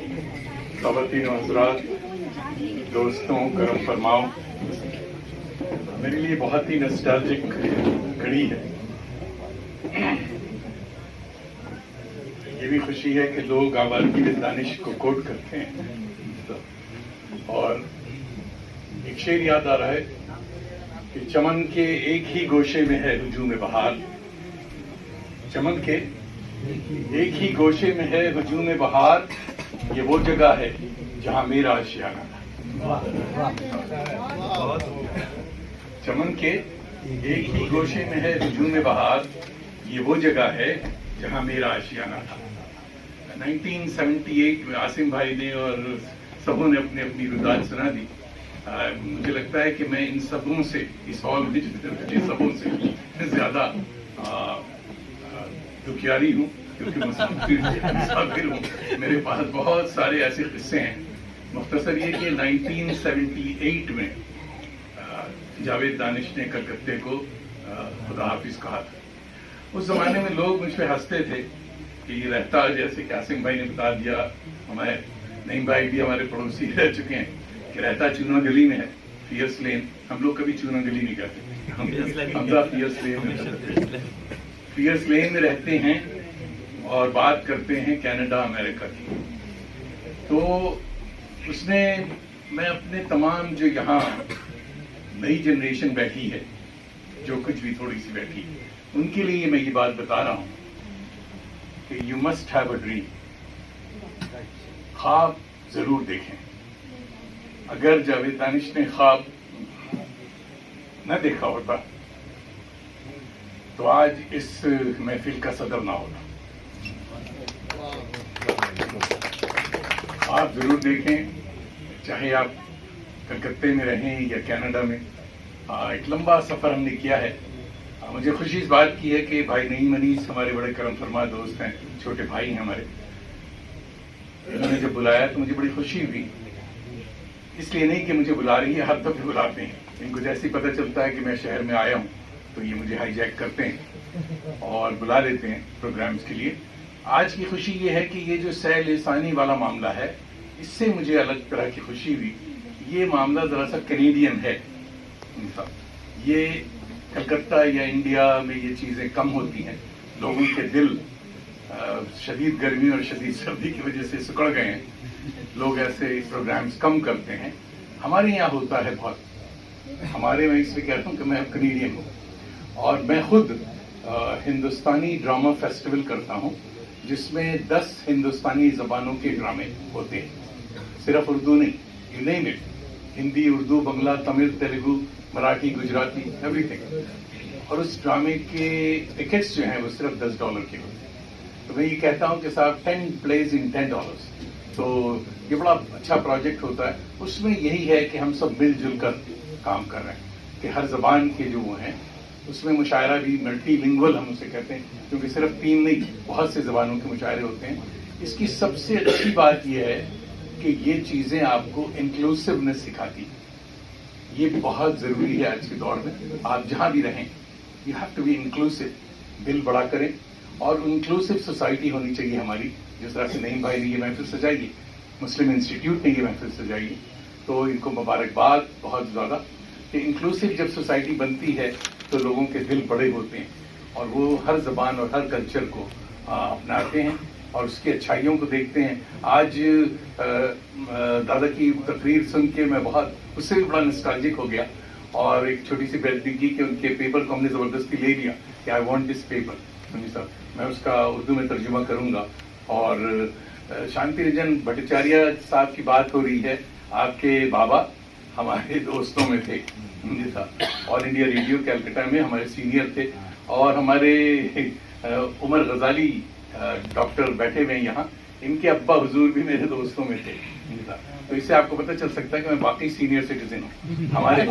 ख़वातीन और हज़रात, दोस्तों, करम फरमाओ, मेरे लिए बहुत ही नॉस्टैल्जिक घड़ी है। ये भी खुशी है कि लोग आवाज़ की दानिश को कोट करते हैं। और एक शेर याद आ रहा है कि चमन के एक ही गोशे में है हुजूम बहार, चमन के एक ही गोशे में है हुजूम बहार, ये वो जगह है जहां मेरा आशियाना था। चमन के एक ही गोशे में है हुजूम बहार, ये वो जगह है जहां मेरा आशियाना था। 1978 में आसिम भाई ने और सबों ने अपनी अपनी रुदात सुना दी। मुझे लगता है कि मैं इन सबों से, इस हॉल में जितने सबों से ज्यादा दुखियारी हूँ, क्योंकि मुसाफिर हूँ। मेरे पास बहुत सारे ऐसे किस्से हैं। मुख्तसर ये कि 1978 में जावेद दानिश ने कलकत्ते को खुदा हाफिज कहा था। उस जमाने में लोग मुझ पर हंसते थे कि ये रहता, जैसे कि आसिम भाई ने बता दिया, हमारे नईम भाई भी हमारे पड़ोसी रह चुके हैं, कि रहता चूना गली में है, फियर्स लेन। हम लोग कभी चूना गली नहीं कहते, हम फियर्स लेन में रहते हैं। फियर्स लेन में रहते हैं और बात करते हैं कनाडा अमेरिका की। तो उसने, मैं अपने तमाम जो यहाँ नई जनरेशन बैठी है, जो कुछ भी थोड़ी सी बैठी, उनके लिए मैं ये बात बता रहा हूँ कि you must have a dream. ख्वाब जरूर देखें। अगर जावेद दानिश ने ख्वाब न देखा होता तो आज इस महफिल का सदर ना होता। आप जरूर देखें, चाहे आप कलकत्ते में रहें या कनाडा में। एक लंबा सफर हमने किया है। मुझे खुशी इस बात की है कि भाई नईम अनीस हमारे बड़े करम फरमा दोस्त हैं, छोटे भाई हैं हमारे। इन्होंने जब बुलाया तो मुझे बड़ी खुशी हुई। इसलिए नहीं कि मुझे बुला रही है, हर दफे बुलाते हैं। इनको जैसे ही पता चलता है कि मैं शहर में आया हूँ तो ये मुझे हाईजैक करते हैं और बुला लेते हैं प्रोग्राम्स के लिए। आज की खुशी ये है कि ये जो सैल लिसानी वाला मामला है, इससे मुझे अलग तरह की खुशी हुई। ये मामला जरा सा कैनेडियन है। ये कलकत्ता या इंडिया में ये चीज़ें कम होती हैं। लोगों के दिल शदीद गर्मी और शदीद सर्दी की वजह से सिकुड़ गए हैं। लोग ऐसे प्रोग्राम्स कम करते हैं। हमारे यहाँ होता है बहुत। हमारे, मैं इसलिए कहता हूँ कि मैं कनेडियन हूँ और मैं खुद हिंदुस्तानी ड्रामा फेस्टिवल करता हूँ, जिसमें 10 हिंदुस्तानी ज़बानों के ड्रामे होते हैं। सिर्फ उर्दू नहीं, you name it, Hindi, Urdu, Bangla, Tamil, Telugu, Marathi, Gujarati, everything. और उस ड्रामे के टिकट्स जो हैं वो सिर्फ $10 के होते हैं। तो मैं ये कहता हूँ कि साहब 10 प्लेज इन $10। तो ये बड़ा अच्छा प्रोजेक्ट होता है। उसमें यही है कि हम सब मिलजुल कर काम कर रहे हैं कि हर जबान के जो वो हैं, उसमें मुशायरा भी मल्टीलिंगुअल हम उसे कहते हैं, क्योंकि सिर्फ 3 नहीं, बहुत से जबानों के मुशायरे होते हैं। इसकी सबसे अच्छी बात यह है कि ये चीज़ें आपको इंक्लूसिवनेस सिखाती है। ये बहुत ज़रूरी है आज के दौर में। आप जहाँ भी रहें, you have to be inclusive. दिल बड़ा करें और इंक्लूसिव सोसाइटी होनी चाहिए हमारी। जिस तरह से नईम भाई ने ये महफिल सजाई है, मुस्लिम इंस्टीट्यूट ने ये महफिल सजाई है, तो इनको मुबारकबाद बहुत ज़्यादा। कि इंक्लूसिव जब सोसाइटी बनती है तो लोगों के दिल बड़े होते हैं और वो हर ज़बान और हर कल्चर को अपनाते हैं और उसकी अच्छाइयों को देखते हैं। आज दादा की तकरीर सुन के मैं बहुत, उससे भी बड़ा नॉस्टैल्जिक हो गया और एक छोटी सी बेइज्जती कि उनके पेपर को हमने ज़बरदस्ती ले लिया कि आई वांट दिस पेपर। सुनिए साहब, मैं उसका उर्दू में तर्जुमा करूँगा। और शांति रंजन भट्टाचार्य साहब की बात हो रही है। आपके बाबा हमारे दोस्तों में थे, साहब ऑल इंडिया रेडियो कलकत्ता में हमारे सीनियर थे। और हमारे उमर गजाली डॉक्टर बैठे हुए हैं यहाँ, इनके अब्बा हुजूर भी मेरे दोस्तों में थे। तो इससे आपको पता चल सकता है कि मैं वाकई सीनियर सिटीजन हूँ। हमारे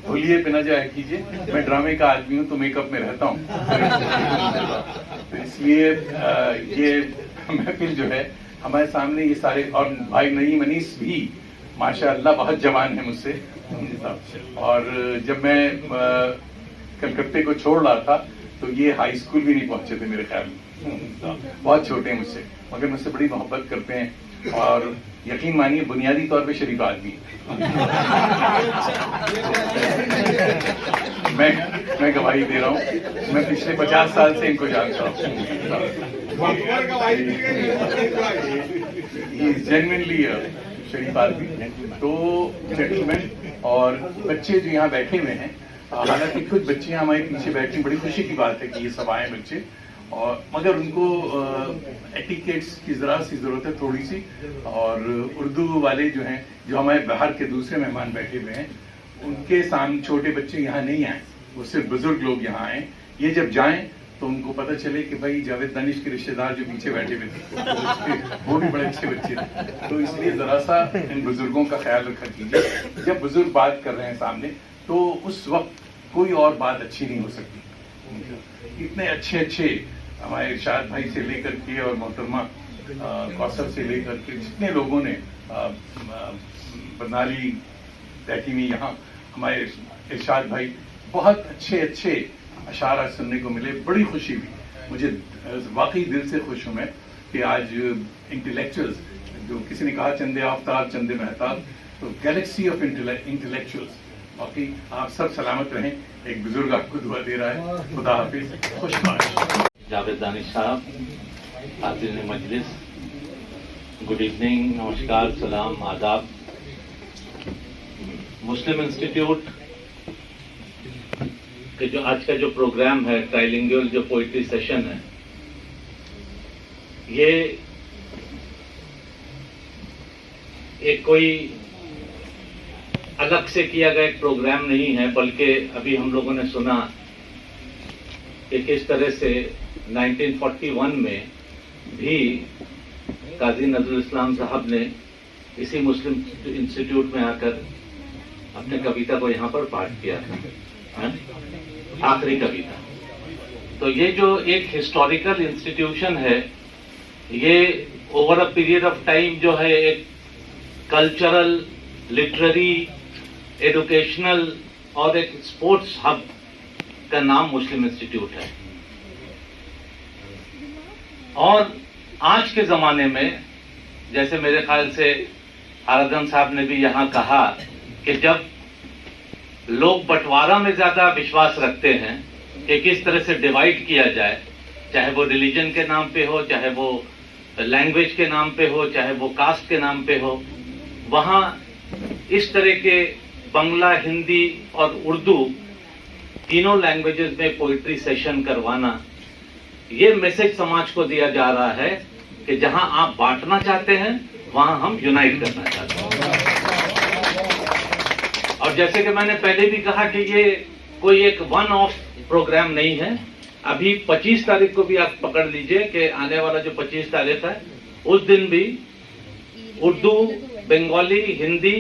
होलिये पे न जाया कीजिए, मैं ड्रामे का आदमी हूँ तो मेकअप में रहता हूँ। तो इसलिए ये महफिल जो है हमारे सामने, ये सारे, और भाई नईम अनीस भी माशाअल्लाह बहुत जवान है मुझसे। और जब मैं कलकत्ते को छोड़ रहा था तो ये हाई स्कूल भी नहीं पहुंचे थे मेरे ख्याल में। बहुत छोटे हैं मुझसे, मगर मुझसे बड़ी मोहब्बत करते हैं और यकीन मानिए बुनियादी तौर पे शरीफ आदमी मैं गवाही दे रहा हूँ, मैं पिछले 50 साल से इनको जानता हूँ। जेन्युइनली शरीफ आदमी तो जेंटलमैन। और बच्चे जो यहाँ बैठे हुए हैं, हालांकि कुछ बच्चे हमारे पीछे बैठे, बड़ी खुशी की बात है कि ये सब आए बच्चे, और मगर उनको एटिकेट्स की जरा सी जरूरत है थोड़ी सी। और उर्दू वाले जो हैं, जो हमारे बाहर के दूसरे मेहमान बैठे हुए हैं, उनके सामने छोटे बच्चे यहाँ नहीं आए, वो सिर्फ बुजुर्ग लोग यहाँ आए। ये जब जाएं तो उनको पता चले कि भाई जावेद दानिश के रिश्तेदार जो पीछे बैठे हुए थे वो भी बड़े अच्छे बच्चे थे। तो इसलिए जरा सा इन बुजुर्गों का ख्याल रखा कीजिए। जब बुजुर्ग बात कर रहे हैं सामने, तो उस वक्त कोई और बात अच्छी नहीं हो सकती। इतने अच्छे अच्छे हमारे इरशाद भाई से लेकर के और मोहतरमा कौसर से लेकर के जितने लोगों ने बरनाली तहकी में यहाँ हमारे इरशाद भाई, बहुत अच्छे अच्छे अशारा सुनने को मिले, बड़ी खुशी हुई मुझे। वाकई दिल से खुश हूँ मैं कि आज इंटेलेक्चुअल्स, जो किसी ने कहा चंदे आफ्ताब चंदे महताब, तो गैलेक्सी ऑफ इंटेलेक्चुअल्स, बाकी आप सब सलामत रहें। एक बुजुर्ग आपको दुआ दे रहा है, खुदा हाफिज, खुशबाश। जावेद दानिश साहब, हाज़िर मजलिस, गुड इवनिंग, नमस्कार, सलाम, आदाब। मुस्लिम इंस्टीट्यूट के जो आज का जो प्रोग्राम है, ट्राइलिंगुअल जो पोइट्री सेशन है, ये एक कोई अलग से किया गया एक प्रोग्राम नहीं है, बल्कि अभी हम लोगों ने सुना कि किस तरह से 1941 में भी काजी नजरुल इस्लाम साहब ने इसी मुस्लिम इंस्टीट्यूट में आकर अपने कविता को यहाँ पर पाठ किया था, आखिरी कविता। तो ये जो एक हिस्टोरिकल इंस्टीट्यूशन है, ये over a period of time जो है एक कल्चरल, लिटरेरी, एजुकेशनल और एक स्पोर्ट्स हब का नाम मुस्लिम इंस्टीट्यूट है। और आज के जमाने में, जैसे मेरे ख्याल से आराधन साहब ने भी यहाँ कहा कि जब लोग बंटवारा में ज्यादा विश्वास रखते हैं कि किस तरह से डिवाइड किया जाए, चाहे वो रिलीजन के नाम पे हो, चाहे वो लैंग्वेज के नाम पे हो, चाहे वो कास्ट के नाम पे हो, वहां इस तरह के बंगला, हिंदी और उर्दू तीनों लैंग्वेजेस में पोइट्री सेशन करवाना, ये मैसेज समाज को दिया जा रहा है कि जहां आप बांटना चाहते हैं, वहां हम यूनाइट करना चाहते हैं। और जैसे कि मैंने पहले भी कहा कि ये कोई एक वन ऑफ प्रोग्राम नहीं है। अभी 25 तारीख को भी आप पकड़ लीजिए कि आने वाला जो 25 तारीख है, उस दिन भी उर्दू, बंगाली, हिंदी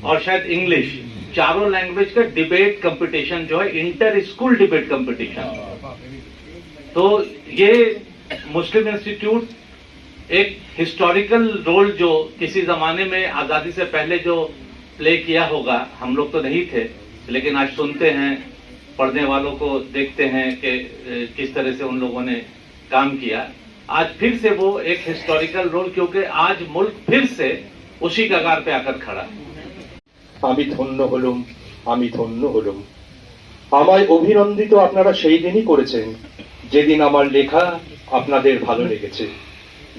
और शायद इंग्लिश, चारों लैंग्वेज का डिबेट कंपटीशन जो है, इंटर स्कूल डिबेट कंपटीशन। तो ये मुस्लिम इंस्टीट्यूट एक हिस्टोरिकल रोल जो किसी जमाने में आजादी से पहले जो प्ले किया होगा, हम लोग तो नहीं थे, लेकिन आज सुनते हैं, पढ़ने वालों को देखते हैं कि किस तरह से उन लोगों ने काम किया। आज फिर से वो एक हिस्टोरिकल रोल, क्योंकि आज मुल्क फिर से उसी कगार पे आकर खड़ा है। আমি ধন্য হলুম, আমি ধন্য হলুম। আমায় অভিনন্দিত আপনারা সেই দিনই করেছেন যেদিন আমার লেখা আপনাদের ভালো লেগেছে।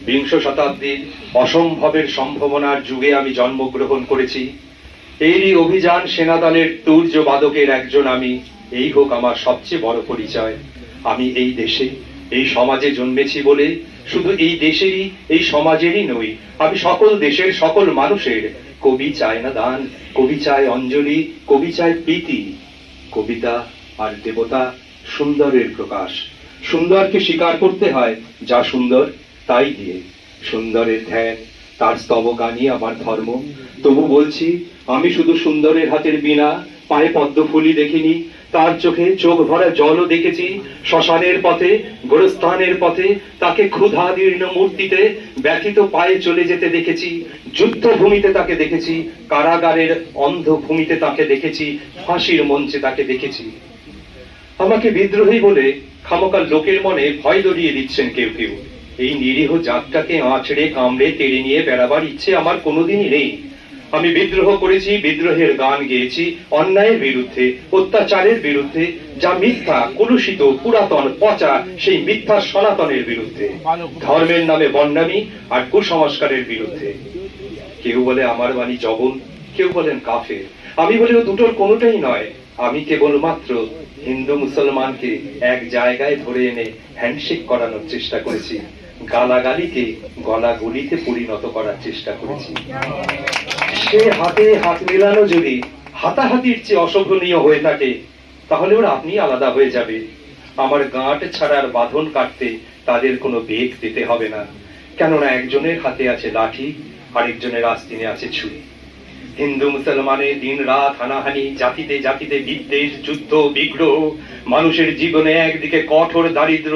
বিংশ শতাব্দীর অসম্ভবের সম্ভাবনার যুগে আমি জন্মগ্রহণ করেছি। এরই অভিযান সেনাদলের তুর্য বাদকের একজন আমি, এই হোক আমার সবচেয়ে বড় পরিচয়। আমি এই দেশে, এই সমাজে জন্মেছি বলে শুধু এই দেশেরই, এই সমাজেরই নই, আমি সকল দেশের সকল মানুষের। কবি চায় না দান, কবি চায় অঞ্জলি, কবি চায় প্রীতি। কবিতা আর দেবতা সুন্দরের প্রকাশ। সুন্দরকে স্বীকার করতে হয় যা সুন্দর তাই দিয়ে। সুন্দরের ধ্যান, তার স্তবগানই আমার ধর্ম। তবু বলছি, আমি শুধু সুন্দরের হাতের বীণা, পায়ে পদ্মফুলি দেখিনি, তার চোখে চোখ ভরা জলও দেখেছি। শ্মশানের পথে, গোরস্থানের পথে তাকে ক্ষুধাদীর্ণ মূর্তিতে ব্যথিত পায়ে চলে যেতে দেখেছি। যুদ্ধভূমিতে তাকে দেখেছি, কারাগারের অন্ধ ভূমিতে তাকে দেখেছি, ফাঁসির মঞ্চে তাকে দেখেছি। আমাকে বিদ্রোহী বলে খামোকা লোকের মনে ভয় দরিয়ে দিচ্ছেন কেউ কেউ। এই নিরীহ জাতটাকে আঁচড়ে কামড়ে তেড়ে নিয়ে বেড়াবার ইচ্ছে আমার কোনোদিনই নেই। আমি বিদ্রোহ করেছি, বিদ্রোহের গান গেয়েছি, অন্যায়ের বিরুদ্ধে, অত্যাচারের বিরুদ্ধে, যা মিথ্যা, কলুষিত, পুরাতন, পচা, সেই মিথ্যা সনাতনের বিরুদ্ধে, ধর্মের নামে বন্যামি আর কুসংস্কারের বিরুদ্ধে। কেউ বলে আমার বাণী জবন, কেউ বলেন কাফের। আমি বলেও দুটোর কোনোটাই নয়। আমি কেবলমাত্র হিন্দু মুসলমানকে এক জায়গায় ধরে এনে হ্যান্ডশেক করানোর চেষ্টা করেছি, গালাগালিকে গলাগুলিতে পরিণত করার চেষ্টা করেছি। সে হাতে হাত মেলানো যদি হাতাহাতির চেয়ে অশোভনীয় হয়ে থাকে, তাহলে ওরা আপনি আলাদা হয়ে যাবে। আমার গাঁট ছাড়ার বাঁধন কাটতে তাদের কোনো বেগ দিতে হবে না, কেননা একজনের হাতে আছে লাঠি, আরেকজনের আস্তিনে আছে ছুরি। হিন্দু মুসলমানের দিন রাত হানাহানি, জাতিতে জাতিতে বিদ্বেষ, যুদ্ধ, বিগ্রহ, মানুষের জীবনে একদিকে কঠোর দারিদ্র,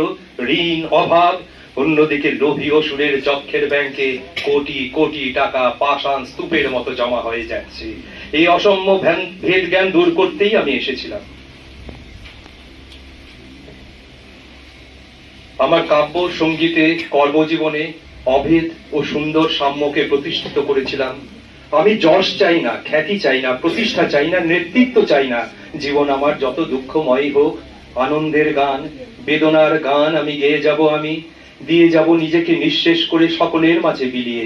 ঋণ, অভাব, অন্যদিকে লোভী অসুরের যক্ষের ব্যাংকে কোটি কোটি টাকা পাষাণ স্তূপের মতো জমা হয়ে যাচ্ছে। এই অসম্য ভেদ জ্ঞান দূর করতেই আমি এসেছিলাম। আমার কাব্য সঙ্গীতে কর্মজীবনে অভেদ ও সুন্দর সাম্যকে প্রতিষ্ঠিত করেছিলাম। আমি যশ চাই না, খ্যাতি চাই না, প্রতিষ্ঠা চাই না, নেতৃত্ব চাই না। জীবন আমার যত দুঃখময় হোক, আনন্দের গান, বেদনার গান আমি গেয়ে যাব। আমি দিয়ে যাব নিজেকে নিঃশেষ করে সকলের মাঝে বিলিয়ে।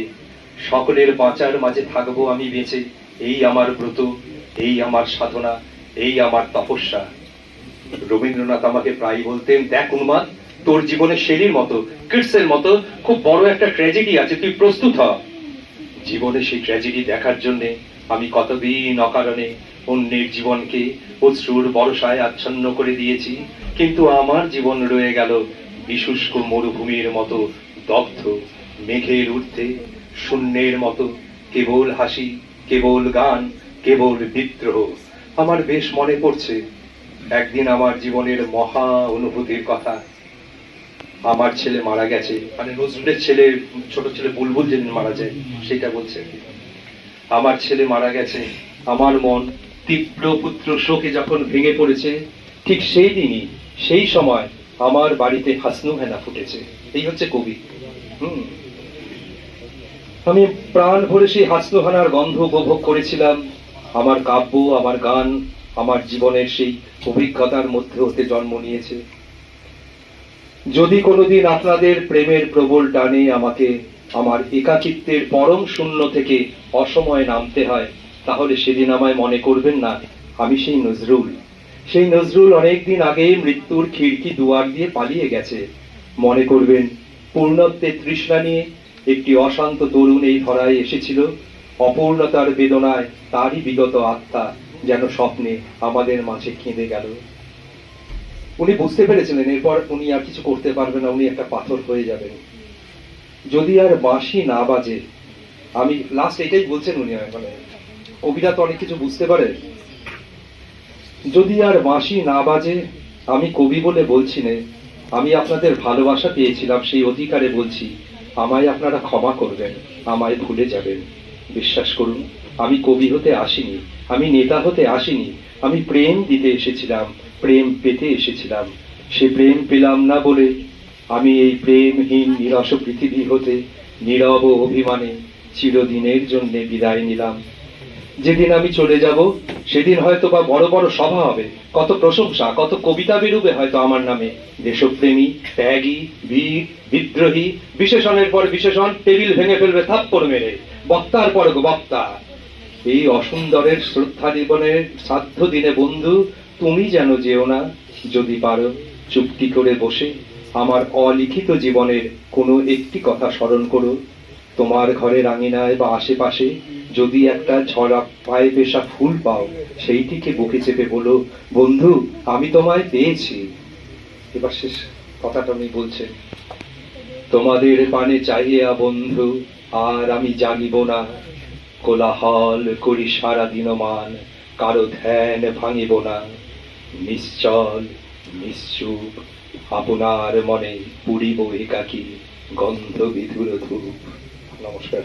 সকলের বাঁচার মাঝে থাকবো আমি বেঁচে। এই আমার ব্রত, এই আমার সাধনা, এই আমার তপস্যা। রবীন্দ্রনাথ আমাকে প্রায় বলতেন, দেখ উন্মাদ, তোর জীবনে শেলির মতো, কিটসের মতো খুব বড় একটা ট্র্যাজেডি আছে, তুই প্রস্তুত হ। জীবনে সেই ট্র্যাজেডি দেখার জন্য আমি কতদিন অকারণে অন্যের জীবনকে অশ্রুর বর্ষায় আচ্ছন্ন করে দিয়েছি, কিন্তু আমার জীবন রয়ে গেল বিশুষ্ক মরুভূমির মতো দগ্ধ, মেঘের ঊর্ধ্বে শূন্যের মতো। কেবল হাসি, কেবল গান, কেবল বিদ্রোহ। আমার বেশ মনে পড়ছে একদিন আমার জীবনের মহা অনুভূতির কথা। আমার ছেলে মারা গেছে, মানে নজরুলের ছেলে, ছোট ছেলে বুলবুল যেদিন মারা যায় সেটা বলছে। আমার ছেলে মারা গেছে, আমার মন তীব্র পুত্র শোকে যখন ভেঙে পড়েছে, ঠিক সেই দিনই, সেই সময় আমার বাড়িতে হাসনু হেনা ফুটেছে। এই হচ্ছে কবি। আমি প্রাণ ভরে সেই হাসনু হেনার গন্ধ উপভোগ করেছিলাম। আমার কাব্য, আমার গান, আমার জীবনের সেই অভিজ্ঞতার মধ্যে হতে জন্ম নিয়েছে। যদি কোনোদিন আপনাদের প্রেমের প্রবল টানে আমাকে আমার একাকিত্বের পরম শূন্য থেকে অসময়ে নামতে হয়, তাহলে সেদিন আমায় মনে করবেন না আমি সেই নজরুল। সেই নজরুল অনেকদিন আগে মৃত্যুর খিড়কি দুয়ার দিয়ে পালিয়ে গেছে। মনে করবেন পূর্ণত্বের তৃষ্ণা নিয়ে একটি অশান্ত তরুণ এই ধরায় এসেছিল। অপূর্ণতার বেদনায় তারই বিগত আত্মা যেন স্বপ্নে আমাদের মাঝে কেঁদে গেল। উনি বুঝতে পেরেছিলেন এরপর উনি আর কিছু করতে পারবেন না, উনি একটা পাথর হয়ে যাবেন। যদি আর বাঁশি না বাজে, আমি লাস্ট এটাই বলছেন উনি, মানে কবিরা তো অনেক কিছু বুঝতে পারে। যদি আর বাঁশি না বাজে, আমি কবি বলে বলছি না, আমি আপনাদের ভালোবাসা পেয়েছিলাম, সেই অধিকারে বলছি, আমায় আপনারা ক্ষমা করবেন, আমায় ভুলে যাবেন। বিশ্বাস করুন, আমি কবি হতে আসিনি, আমি নেতা হতে আসিনি, আমি প্রেম দিতে এসেছিলাম, প্রেম পেতে এসেছিলাম। সে প্রেম পেলাম না বলে আমি এই প্রেমহীন নিরস পৃথিবী হতে নীরব অভিমানে চিরদিনের জন্য বিদায় নিলাম। যেদিন আমি চলে যাব, সেদিন হয়তো বা বড় বড় সভা হবে, কত প্রশংসা, কত কবিতা বেরোবে হয়তো আমার নামে। দেশপ্রেমী, ত্যাগী, বীর, বিদ্রোহী, বিশেষণের পর বিশেষণ টেবিল ভেঙে ফেলবে থাপ্পড় মেরে, বক্তার পর বক্তা। এই অসুন্দরের শ্রদ্ধা জীবনের শ্রাদ্ধ দিনে বন্ধু, তুমি যেন যেও না, যদি পারো চুপটি করে বসে আমার অলিখিত জীবনের কোনো একটি কথা স্মরণ করো। তোমার ঘরের আঙিনায় বা আশেপাশে যদি একটা ঝরা পায়ে পেশা ফুল পাও, সেইটিকে বুকে চেপে বলো, বন্ধু আমি তোমায় পেয়েছি। এবার শেষ কথাটা উনি বলছে, তোমাদের পানে চাহিয়া বন্ধু আর আমি জাগিব না, কোলাহল করি সারা দিনমান, কারো ধ্যান ভাঙিব না। নিশ্চল নিশ্চুপ আপনার মনে পুরিব একাকী গন্ধ বিধুর ধূপ। নমস্কার।